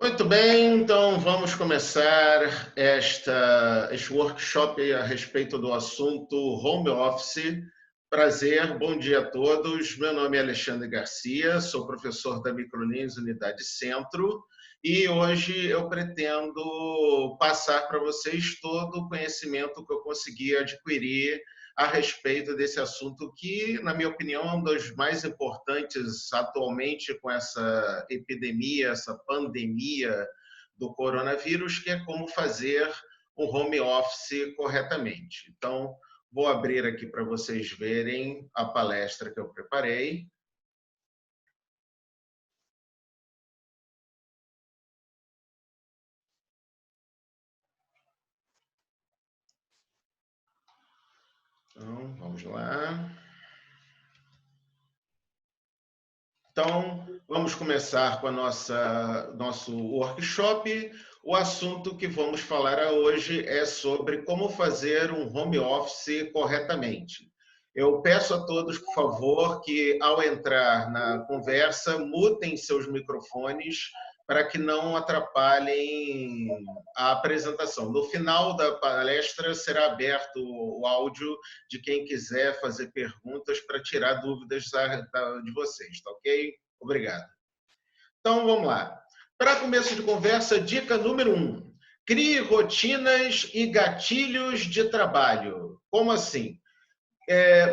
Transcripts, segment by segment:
Muito bem, então vamos começar este workshop a respeito do assunto home office. Prazer, bom dia a todos. Meu nome é Alexandre Garcia, sou professor da Microlins Unidade Centro e hoje eu pretendo passar para vocês todo o conhecimento que eu consegui adquirir a respeito desse assunto que, na minha opinião, é um dos mais importantes atualmente com essa epidemia, essa pandemia do coronavírus, que é como fazer um home office corretamente. Então, vou abrir aqui para vocês verem a palestra que eu preparei. Então, vamos lá. Então, vamos começar com nosso workshop. O assunto que vamos falar hoje é sobre como fazer um home office corretamente. Eu peço a todos, por favor, que ao entrar na conversa, mutem seus microfones para que não atrapalhem a apresentação. No final da palestra, será aberto o áudio de quem quiser fazer perguntas para tirar dúvidas de vocês, tá ok? Obrigado. Então, vamos lá. Para começo de conversa, dica número 1. Crie rotinas e gatilhos de trabalho. Como assim?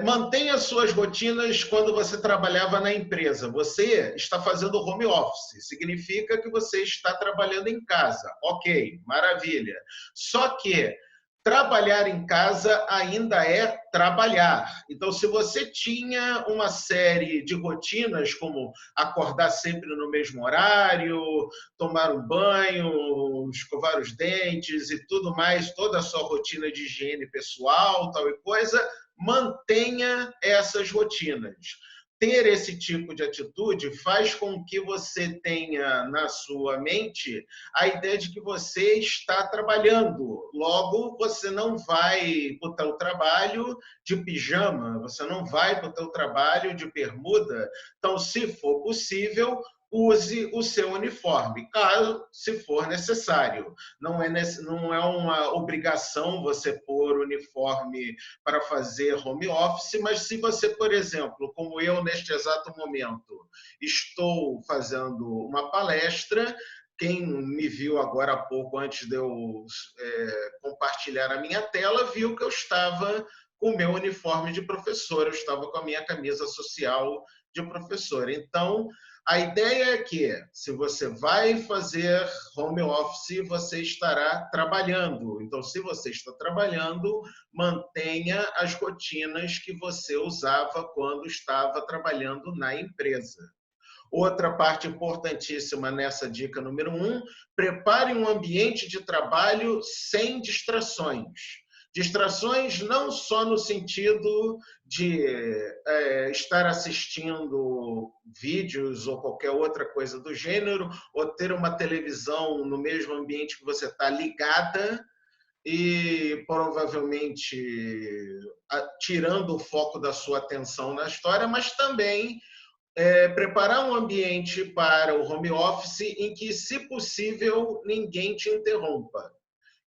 Mantenha suas rotinas quando você trabalhava na empresa. Você está fazendo home office, significa que você está trabalhando em casa. Ok, maravilha. Só que trabalhar em casa ainda é trabalhar. Então, se você tinha uma série de rotinas, como acordar sempre no mesmo horário, tomar um banho, escovar os dentes e tudo mais, toda a sua rotina de higiene pessoal, tal e coisa, mantenha essas rotinas. Ter esse tipo de atitude faz com que você tenha na sua mente a ideia de que você está trabalhando. Logo, você não vai para o teu trabalho de pijama, você não vai para o teu trabalho de bermuda. Então, se for possível, use o seu uniforme, caso se for necessário. Não é uma obrigação você pôr uniforme para fazer home office, mas se você, por exemplo, como eu neste exato momento, estou fazendo uma palestra, quem me viu agora há pouco, antes de eu compartilhar a minha tela, viu que eu estava com o meu uniforme de professor, eu estava com a minha camisa social de professor. Então, a ideia é que, se você vai fazer home office, você estará trabalhando. Então, se você está trabalhando, mantenha as rotinas que você usava quando estava trabalhando na empresa. Outra parte importantíssima nessa dica número 1, prepare um ambiente de trabalho sem distrações. Distrações não só no sentido de estar assistindo vídeos ou qualquer outra coisa do gênero, ou ter uma televisão no mesmo ambiente que você está ligada, e provavelmente tirando o foco da sua atenção na história, mas também preparar um ambiente para o home office em que, se possível, ninguém te interrompa.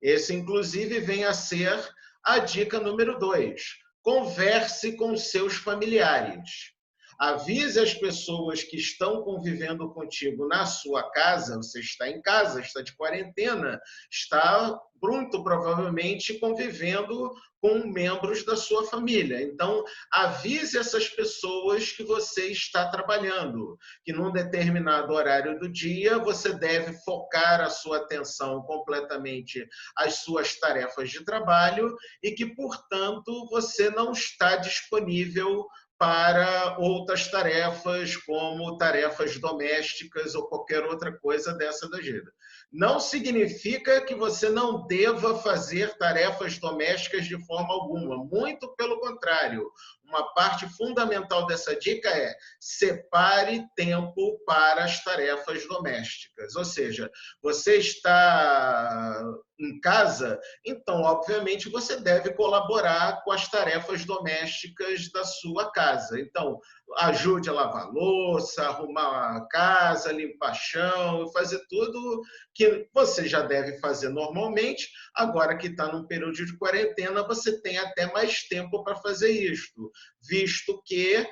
Esse, inclusive, vem a ser a dica número 2. Converse com seus familiares. Avise as pessoas que estão convivendo contigo na sua casa, você está em casa, está de quarentena, está muito provavelmente convivendo com membros da sua família. Então, avise essas pessoas que você está trabalhando, que num determinado horário do dia você deve focar a sua atenção completamente às suas tarefas de trabalho e que, portanto, você não está disponível para outras tarefas, como tarefas domésticas ou qualquer outra coisa dessa da vida. Não significa que você não deva fazer tarefas domésticas de forma alguma, muito pelo contrário. Uma parte fundamental dessa dica é: separe tempo para as tarefas domésticas. Ou seja, você está em casa, então, obviamente, você deve colaborar com as tarefas domésticas da sua casa. Então, ajude a lavar louça, arrumar a casa, limpar chão, fazer tudo que você já deve fazer normalmente. Agora que está num período de quarentena, você tem até mais tempo para fazer isto, visto que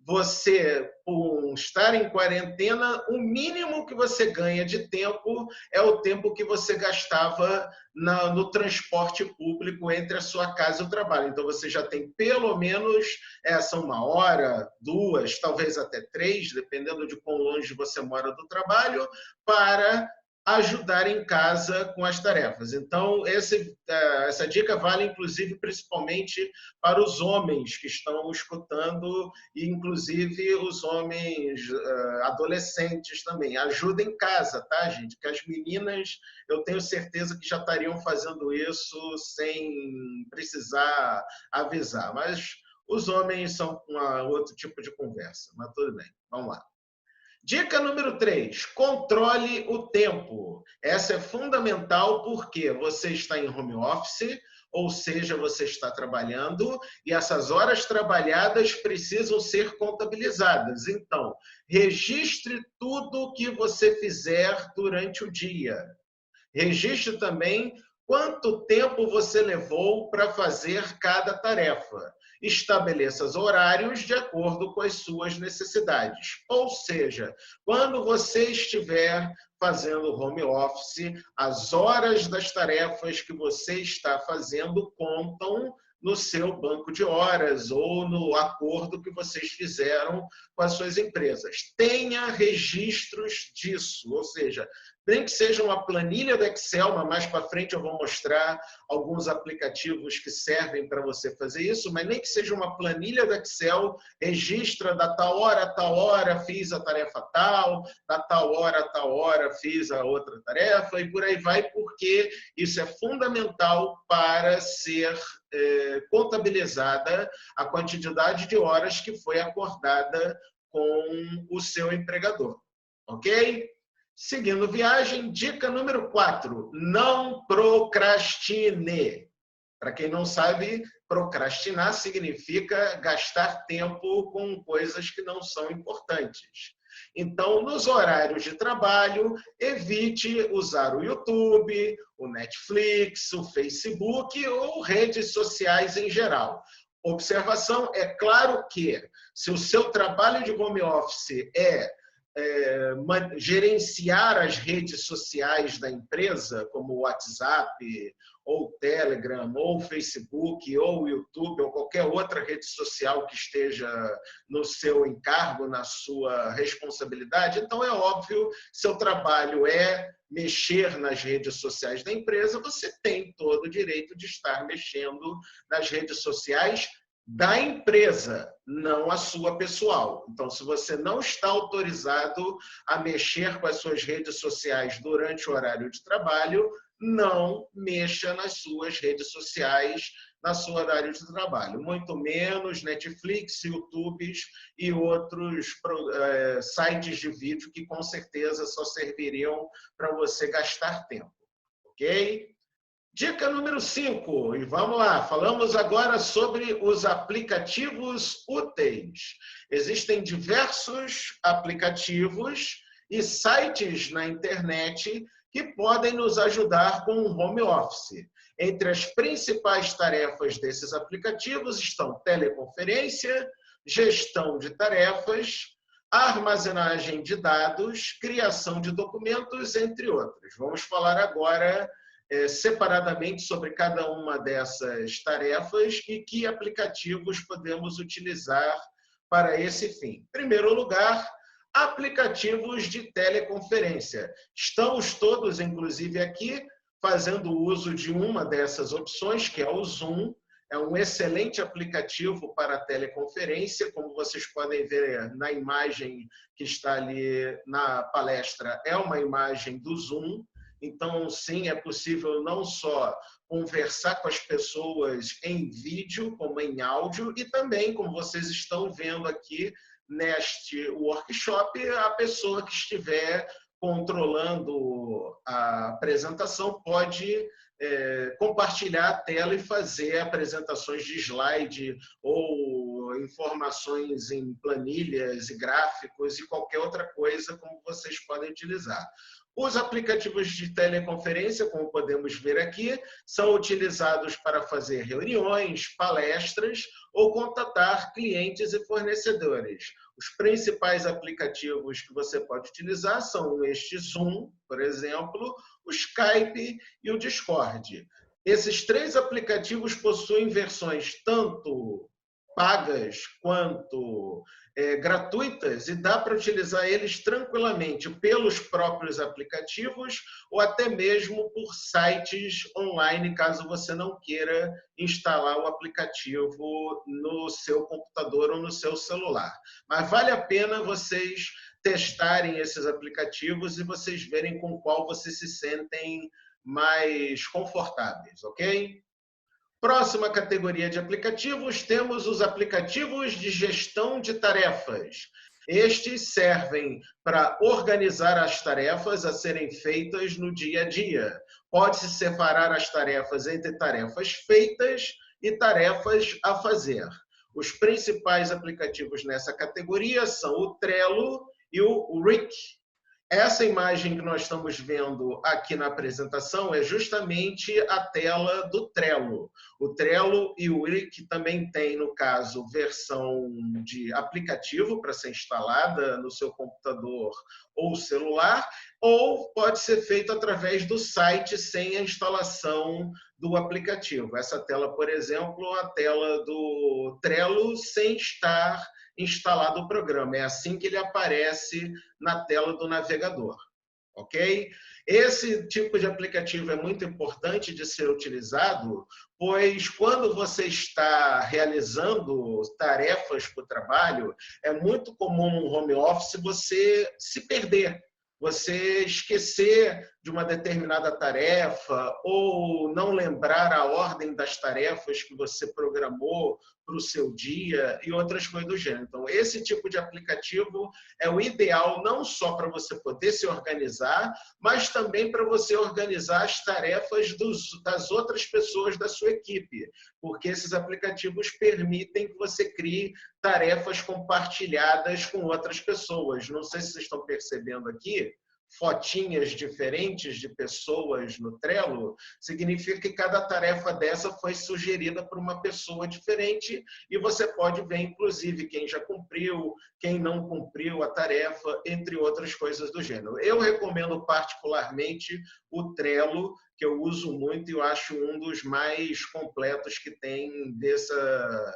você, por estar em quarentena, o mínimo que você ganha de tempo é o tempo que você gastava no transporte público entre a sua casa e o trabalho. Então, você já tem pelo menos essa 1 hora, 2, talvez até 3, dependendo de quão longe você mora do trabalho, para ajudar em casa com as tarefas. Então, essa dica vale, inclusive, principalmente para os homens que estão escutando, e inclusive os homens adolescentes também. Ajuda em casa, tá, gente? Que as meninas, eu tenho certeza que já estariam fazendo isso sem precisar avisar. Mas os homens são outro tipo de conversa. Mas tudo bem, vamos lá. Dica número 3, controle o tempo. Essa é fundamental porque você está em home office, ou seja, você está trabalhando e essas horas trabalhadas precisam ser contabilizadas. Então, registre tudo que você fizer durante o dia. Registre também quanto tempo você levou para fazer cada tarefa. Estabeleça os horários de acordo com as suas necessidades. Ou seja, quando você estiver fazendo home office, as horas das tarefas que você está fazendo contam no seu banco de horas ou no acordo que vocês fizeram com as suas empresas. Tenha registros disso, ou seja, nem que seja uma planilha do Excel, mas mais para frente eu vou mostrar alguns aplicativos que servem para você fazer isso, mas nem que seja uma planilha do Excel, registra da tal hora a tal hora fiz a tarefa tal, da tal hora a tal hora fiz a outra tarefa, e por aí vai, porque isso é fundamental para ser contabilizada a quantidade de horas que foi acordada com o seu empregador. Ok? Seguindo viagem, dica número 4, não procrastine. Para quem não sabe, procrastinar significa gastar tempo com coisas que não são importantes. Então, nos horários de trabalho, evite usar o YouTube, o Netflix, o Facebook ou redes sociais em geral. Observação, é claro que se o seu trabalho de home office gerenciar as redes sociais da empresa, como o WhatsApp, ou Telegram, ou Facebook, ou YouTube, ou qualquer outra rede social que esteja no seu encargo, na sua responsabilidade, então é óbvio, seu trabalho é mexer nas redes sociais da empresa, você tem todo o direito de estar mexendo nas redes sociais da empresa, não a sua pessoal. Então, se você não está autorizado a mexer com as suas redes sociais durante o horário de trabalho, não mexa nas suas redes sociais na sua horário de trabalho. Muito menos Netflix, YouTube e outros sites de vídeo que com certeza só serviriam para você gastar tempo. Ok? Dica número 5, e vamos lá, falamos agora sobre os aplicativos úteis. Existem diversos aplicativos e sites na internet que podem nos ajudar com o home office. Entre as principais tarefas desses aplicativos estão teleconferência, gestão de tarefas, armazenagem de dados, criação de documentos, entre outros. Vamos falar agora separadamente sobre cada uma dessas tarefas e que aplicativos podemos utilizar para esse fim. Em primeiro lugar, aplicativos de teleconferência. Estamos todos, inclusive, aqui fazendo uso de uma dessas opções, que é o Zoom. É um excelente aplicativo para teleconferência, como vocês podem ver na imagem que está ali na palestra, é uma imagem do Zoom. Então, sim, é possível não só conversar com as pessoas em vídeo, como em áudio, e também, como vocês estão vendo aqui neste workshop, a pessoa que estiver controlando a apresentação pode compartilhar a tela e fazer apresentações de slide ou informações em planilhas e gráficos e qualquer outra coisa como vocês podem utilizar. Os aplicativos de teleconferência, como podemos ver aqui, são utilizados para fazer reuniões, palestras ou contatar clientes e fornecedores. Os principais aplicativos que você pode utilizar são este Zoom, por exemplo, o Skype e o Discord. Esses 3 aplicativos possuem versões tanto pagas quanto gratuitas, e dá para utilizar eles tranquilamente pelos próprios aplicativos ou até mesmo por sites online, caso você não queira instalar o aplicativo no seu computador ou no seu celular. Mas vale a pena vocês testarem esses aplicativos e vocês verem com qual vocês se sentem mais confortáveis, ok? Próxima categoria de aplicativos, temos os aplicativos de gestão de tarefas. Estes servem para organizar as tarefas a serem feitas no dia a dia. Pode-se separar as tarefas entre tarefas feitas e tarefas a fazer. Os principais aplicativos nessa categoria são o Trello e o Rick. Essa imagem que nós estamos vendo aqui na apresentação é justamente a tela do Trello. O Trello e o Rick também tem, no caso, versão de aplicativo para ser instalada no seu computador ou celular, ou pode ser feito através do site sem a instalação do aplicativo. Essa tela, por exemplo, a tela do Trello sem estar instalado o programa. É assim que ele aparece na tela do navegador, ok? Esse tipo de aplicativo é muito importante de ser utilizado, pois quando você está realizando tarefas para o trabalho, é muito comum no home office você se perder, você esquecer de uma determinada tarefa ou não lembrar a ordem das tarefas que você programou para o seu dia e outras coisas do gênero. Então, esse tipo de aplicativo é o ideal não só para você poder se organizar, mas também para você organizar as tarefas das outras pessoas da sua equipe, porque esses aplicativos permitem que você crie tarefas compartilhadas com outras pessoas. Não sei se vocês estão percebendo aqui, fotinhas diferentes de pessoas no Trello, significa que cada tarefa dessa foi sugerida por uma pessoa diferente e você pode ver, inclusive, quem já cumpriu, quem não cumpriu a tarefa, entre outras coisas do gênero. Eu recomendo particularmente o Trello, que eu uso muito e eu acho um dos mais completos que tem dessa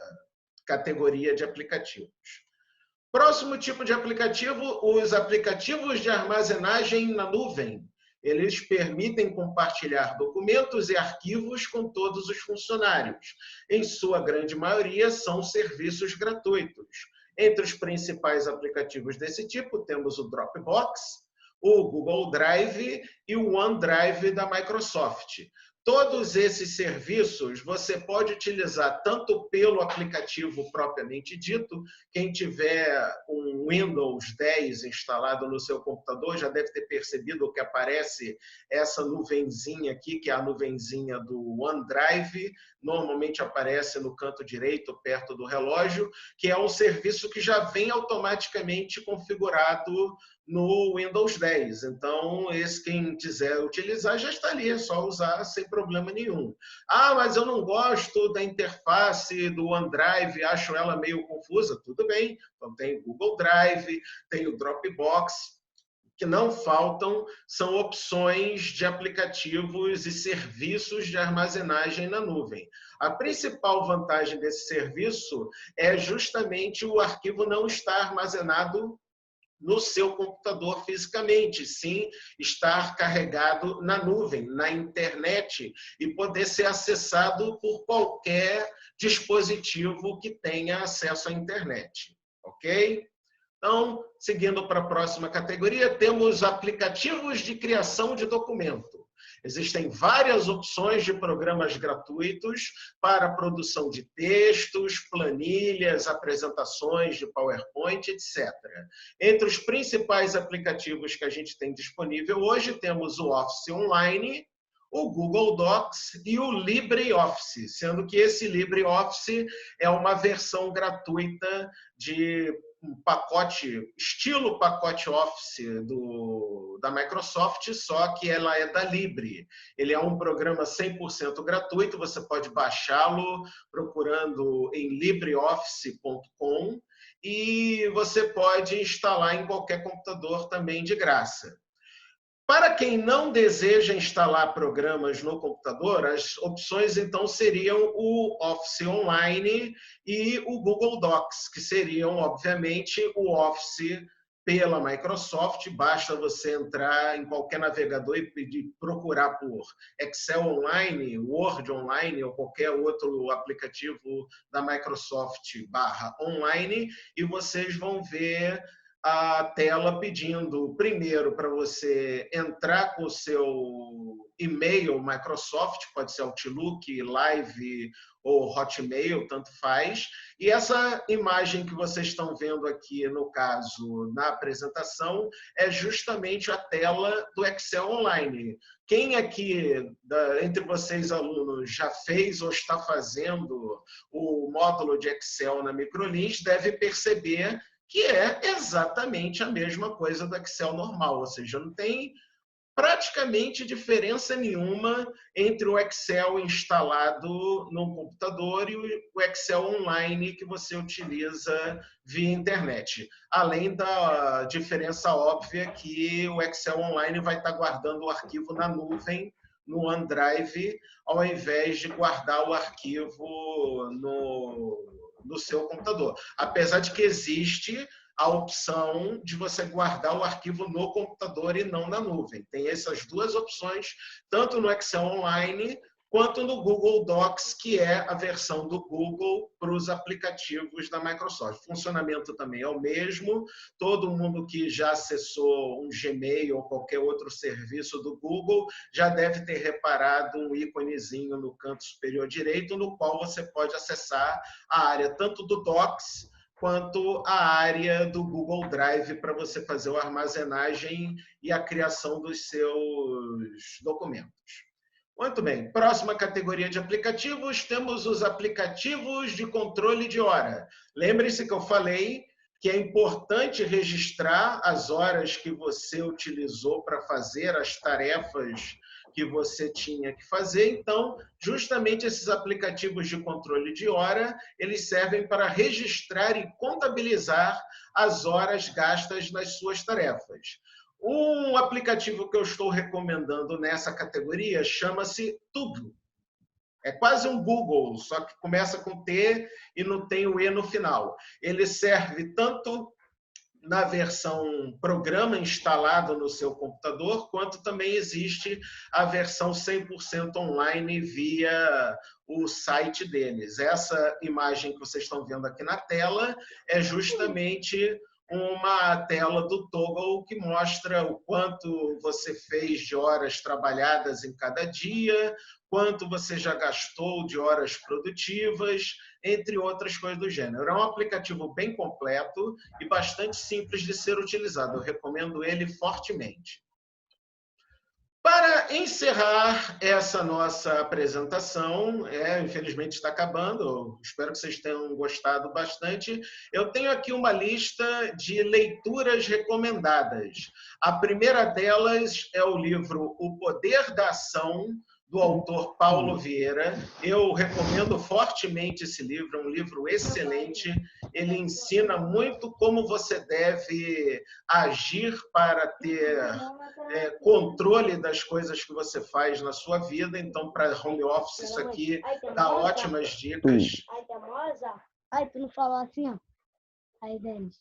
categoria de aplicativos. Próximo tipo de aplicativo, os aplicativos de armazenagem na nuvem. Eles permitem compartilhar documentos e arquivos com todos os funcionários. Em sua grande maioria, são serviços gratuitos. Entre os principais aplicativos desse tipo, temos o Dropbox, o Google Drive e o OneDrive da Microsoft. Todos esses serviços você pode utilizar tanto pelo aplicativo propriamente dito. Quem tiver um Windows 10 instalado no seu computador já deve ter percebido que aparece essa nuvenzinha aqui, que é a nuvenzinha do OneDrive. Normalmente aparece no canto direito, perto do relógio, que é um serviço que já vem automaticamente configurado no Windows 10. Então, quem quiser utilizar já está ali, é só usar sem problema nenhum. Ah, mas eu não gosto da interface do OneDrive, acho ela meio confusa. Tudo bem, então tem o Google Drive, tem o Dropbox. Que não faltam são opções de aplicativos e serviços de armazenagem na nuvem. A principal vantagem desse serviço é justamente o arquivo não estar armazenado no seu computador fisicamente, sim estar carregado na nuvem, na internet, e poder ser acessado por qualquer dispositivo que tenha acesso à internet, ok? Então, seguindo para a próxima categoria, temos aplicativos de criação de documento. Existem várias opções de programas gratuitos para a produção de textos, planilhas, apresentações de PowerPoint, etc. Entre os principais aplicativos que a gente tem disponível hoje, temos o Office Online, o Google Docs e o LibreOffice, sendo que esse LibreOffice é uma versão gratuita de um pacote, estilo pacote Office da Microsoft, só que ela é da Libre. Ele é um programa 100% gratuito, você pode baixá-lo procurando em LibreOffice.com e você pode instalar em qualquer computador também de graça. Para quem não deseja instalar programas no computador, as opções então seriam o Office Online e o Google Docs, que seriam, obviamente, o Office pela Microsoft. Basta você entrar em qualquer navegador e procurar por Excel Online, Word Online ou qualquer outro aplicativo da Microsoft /online e vocês vão ver a tela pedindo primeiro para você entrar com o seu e-mail Microsoft, pode ser Outlook, Live ou Hotmail, tanto faz. E essa imagem que vocês estão vendo aqui, no caso, na apresentação, é justamente a tela do Excel Online. Quem aqui, entre vocês alunos, já fez ou está fazendo o módulo de Excel na Microlins, deve perceber que é exatamente a mesma coisa do Excel normal, ou seja, não tem praticamente diferença nenhuma entre o Excel instalado no computador e o Excel online que você utiliza via internet. Além da diferença óbvia que o Excel online vai estar guardando o arquivo na nuvem, no OneDrive, ao invés de guardar o arquivo no seu computador. Apesar de que existe a opção de você guardar o arquivo no computador e não na nuvem. Tem essas duas opções, tanto no Excel Online quanto no Google Docs, que é a versão do Google para os aplicativos da Microsoft. O funcionamento também é o mesmo. Todo mundo que já acessou um Gmail ou qualquer outro serviço do Google já deve ter reparado um íconezinho no canto superior direito, no qual você pode acessar a área tanto do Docs quanto a área do Google Drive para você fazer a armazenagem e a criação dos seus documentos. Muito bem, próxima categoria de aplicativos, temos os aplicativos de controle de hora. Lembre-se que eu falei que é importante registrar as horas que você utilizou para fazer as tarefas que você tinha que fazer. Então, justamente esses aplicativos de controle de hora, eles servem para registrar e contabilizar as horas gastas nas suas tarefas. Um aplicativo que eu estou recomendando nessa categoria chama-se Tudo. É quase um Google, só que começa com T e não tem o E no final. Ele serve tanto na versão programa instalado no seu computador, quanto também existe a versão 100% online via o site deles. Essa imagem que vocês estão vendo aqui na tela é justamente uma tela do Toggle que mostra o quanto você fez de horas trabalhadas em cada dia, quanto você já gastou de horas produtivas, entre outras coisas do gênero. É um aplicativo bem completo e bastante simples de ser utilizado. Eu recomendo ele fortemente. Para encerrar essa nossa apresentação, infelizmente está acabando, espero que vocês tenham gostado bastante. Eu tenho aqui uma lista de leituras recomendadas. A primeira delas é o livro O Poder da Ação, do autor Paulo Vieira. Eu recomendo fortemente esse livro, é um livro excelente. Ele ensina muito como você deve agir para ter controle das coisas que você faz na sua vida. Então, para home office, isso aqui dá ótimas dicas. Ai, tu não falou assim, ó. Aí, Denis.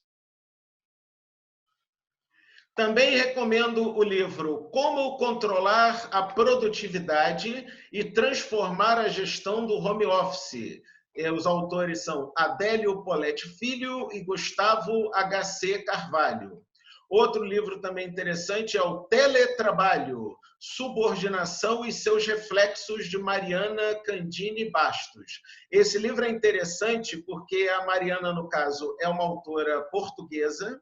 Também recomendo o livro Como Controlar a Produtividade e Transformar a Gestão do Home Office. Os autores são Adélio Poletti Filho e Gustavo H.C. Carvalho. Outro livro também interessante é o Teletrabalho, Subordinação e seus Reflexos, de Mariana Candini Bastos. Esse livro é interessante porque a Mariana, no caso, é uma autora portuguesa,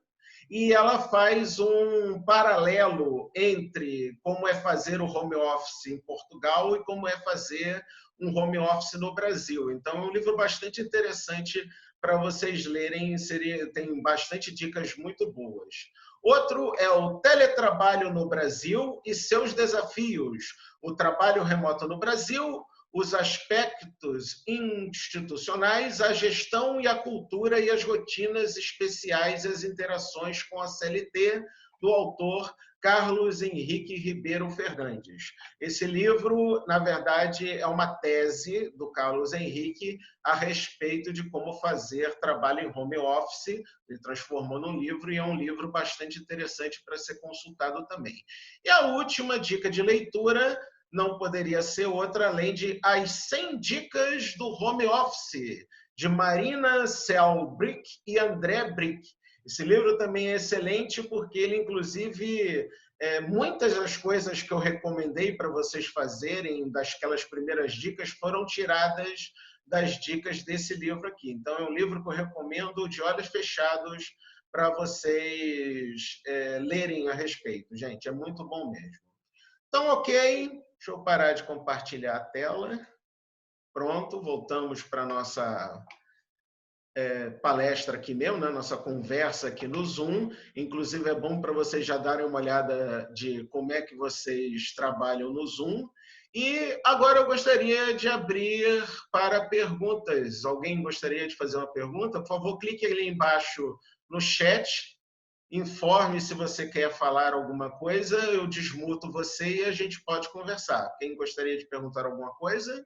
e ela faz um paralelo entre como é fazer o home office em Portugal e como é fazer um home office no Brasil. Então, é um livro bastante interessante para vocês lerem, tem bastante dicas muito boas. Outro é o Teletrabalho no Brasil e seus desafios. O trabalho remoto no Brasil, os aspectos institucionais, a gestão e a cultura e as rotinas especiais e as interações com a CLT, do autor Carlos Henrique Ribeiro Fernandes. Esse livro, na verdade, é uma tese do Carlos Henrique a respeito de como fazer trabalho em home office. Ele transformou num livro e é um livro bastante interessante para ser consultado também. E a última dica de leitura não poderia ser outra além de As 100 Dicas do Home Office, de Marina Selbrick e André Brick. Esse livro também é excelente porque ele, inclusive, muitas das coisas que eu recomendei para vocês fazerem, daquelas primeiras dicas, foram tiradas das dicas desse livro aqui. Então, é um livro que eu recomendo de olhos fechados para vocês lerem a respeito. Gente, é muito bom mesmo. Então, ok. Deixa eu parar de compartilhar a tela. Pronto, voltamos para a nossa palestra aqui mesmo, né? Nossa conversa aqui no Zoom. Inclusive, é bom para vocês já darem uma olhada de como é que vocês trabalham no Zoom. E agora eu gostaria de abrir para perguntas. Alguém gostaria de fazer uma pergunta? Por favor, clique ali embaixo no chat. Informe se você quer falar alguma coisa, eu desmuto você e a gente pode conversar. Quem gostaria de perguntar alguma coisa?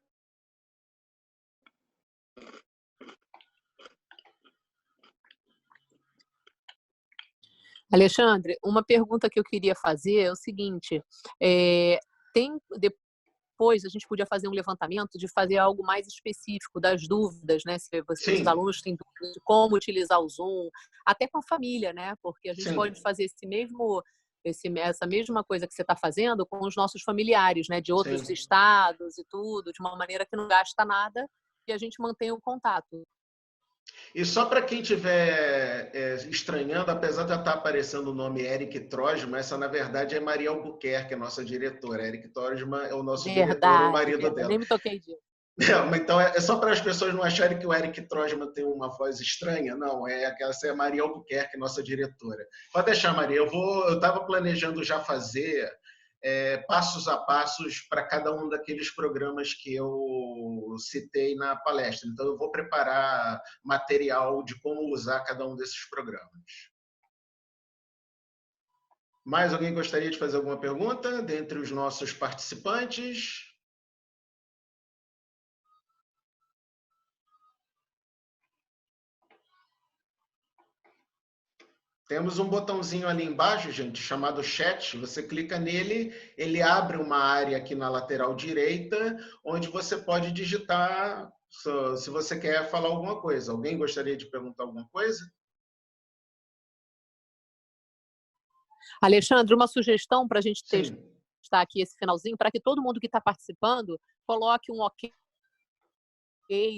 Alexandre, uma pergunta que eu queria fazer é o seguinte, depois a gente podia fazer um levantamento de fazer algo mais específico das dúvidas, né? Se os alunos têm dúvidas de como utilizar o Zoom, até com a família, né? Porque a gente pode fazer essa mesma coisa que você está fazendo com os nossos familiares, né? De outros estados e tudo, de uma maneira que não gasta nada e a gente mantém o contato. E só para quem estiver estranhando, apesar de estar aparecendo o nome Eric Trojman, essa na verdade é Maria Albuquerque, a nossa diretora. Eric Trojman é o nosso diretor, o marido dela. Nem me toquei disso. Não, então é só para as pessoas não acharem que o Eric Trojman tem uma voz estranha. Não, essa é a Maria Albuquerque, nossa diretora. Pode deixar, Maria. Eu estava planejando já fazer passos a passos para cada um daqueles programas que eu citei na palestra. Então, eu vou preparar material de como usar cada um desses programas. Mais alguém gostaria de fazer alguma pergunta dentre os nossos participantes? Temos um botãozinho ali embaixo, gente, chamado chat. Você clica nele, ele abre uma área aqui na lateral direita, onde você pode digitar se você quer falar alguma coisa. Alguém gostaria de perguntar alguma coisa? Alexandre, uma sugestão para a gente testar aqui esse finalzinho, para que todo mundo que está participando coloque um ok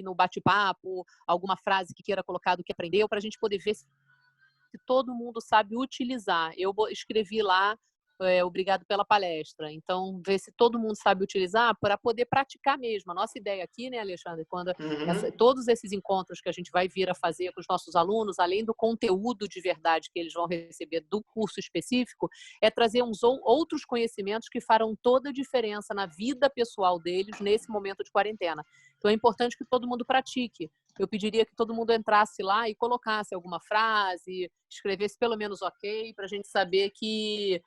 no bate-papo, alguma frase que queira colocar do que aprendeu, para a gente poder ver se todo mundo sabe utilizar. Eu escrevi lá, obrigado pela palestra. Então, ver se todo mundo sabe utilizar para poder praticar mesmo. A nossa ideia aqui, né, Alexandre, quando todos esses encontros que a gente vai vir a fazer com os nossos alunos, além do conteúdo de verdade que eles vão receber do curso específico, é trazer outros conhecimentos que farão toda a diferença na vida pessoal deles nesse momento de quarentena. Então, é importante que todo mundo pratique. Eu pediria que todo mundo entrasse lá e colocasse alguma frase, escrevesse pelo menos ok, para a gente saber que...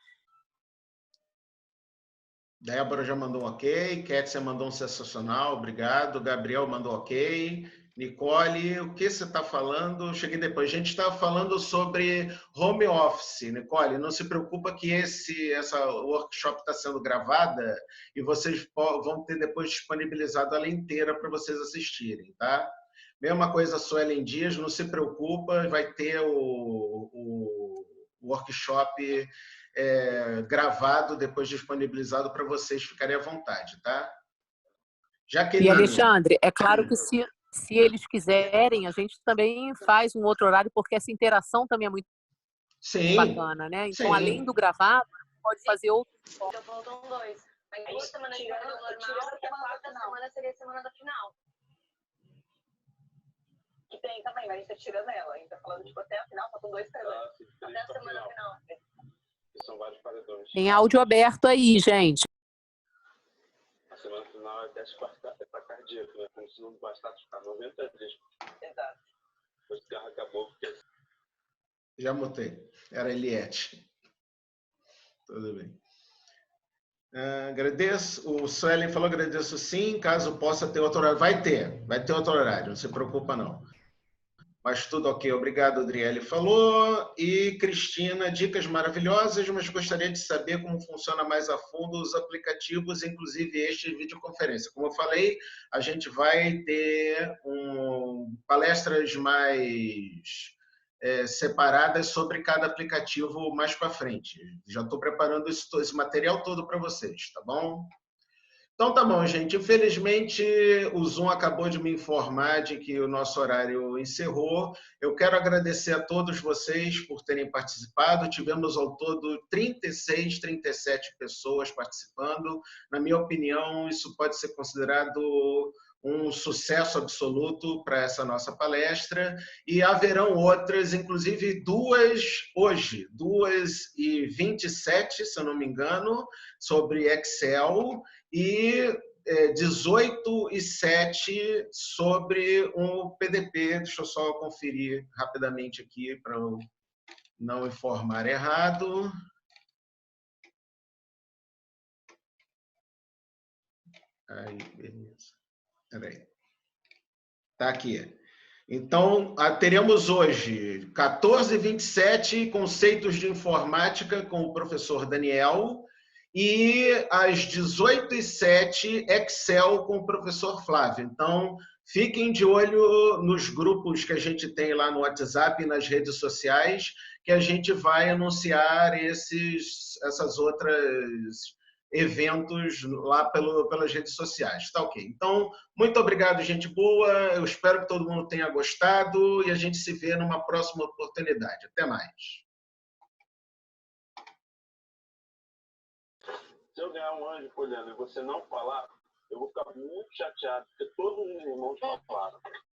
Débora já mandou um ok, Kétia mandou um sensacional, obrigado. Gabriel mandou ok. Nicole, o que você está falando? Cheguei depois. A gente está falando sobre home office. Nicole, não se preocupa que essa workshop está sendo gravada e vocês vão ter depois disponibilizado ela inteira para vocês assistirem, tá? Mesma coisa, Suelen Dias, não se preocupa, vai ter o workshop gravado, depois disponibilizado para vocês ficarem à vontade, tá? Jaqueline. E, Alexandre, é claro que se eles quiserem, a gente também faz um outro horário, porque essa interação também é muito bacana, né? Então, além do gravado, pode fazer outro. Então faltam 2. Aí 2 semanas de período normal e a quarta semana seria a semana da final. Que tem também, mas a gente tá tirando ela. A gente tá falando, tipo, até a final, faltam 2 paredões. Até a semana final. São vários paredões. Tem áudio aberto aí, gente. A semana final é teste para cardíaco, né? Como se não bastasse ficar 90 dias. Exato. Depois que o carro acabou, porque... Já mutei. Era Eliette. Tudo bem. Agradeço. O Suelen falou, agradeço sim. Caso possa ter outro horário. Vai ter outro horário, não se preocupa não. Mas tudo ok. Obrigado, Adriele falou. E Cristina, dicas maravilhosas, mas gostaria de saber como funciona mais a fundo os aplicativos, inclusive este de videoconferência. Como eu falei, a gente vai ter palestras mais separadas sobre cada aplicativo mais para frente. Já estou preparando esse material todo para vocês, tá bom? Então tá bom, gente. Infelizmente, o Zoom acabou de me informar de que o nosso horário encerrou. Eu quero agradecer a todos vocês por terem participado. Tivemos ao todo 36, 37 pessoas participando. Na minha opinião, isso pode ser considerado um sucesso absoluto para essa nossa palestra. E haverão outras, inclusive duas hoje, 2h27, se eu não me engano, sobre Excel, e 18h07 sobre um PDP. Deixa eu só conferir rapidamente aqui para eu não informar errado. Aí, beleza. Peraí. Está aqui. Então, teremos hoje 14h27, conceitos de informática com o professor Daniel, e às 18h07, Excel com o professor Flávio. Então, fiquem de olho nos grupos que a gente tem lá no WhatsApp e nas redes sociais, que a gente vai anunciar essas outras eventos lá pelas redes sociais. Tá ok. Então, muito obrigado, gente boa. Eu espero que todo mundo tenha gostado e a gente se vê numa próxima oportunidade. Até mais. Se eu ganhar um anjo, Poliana, e você não falar, eu vou ficar muito chateado, porque todos os irmãos falaram.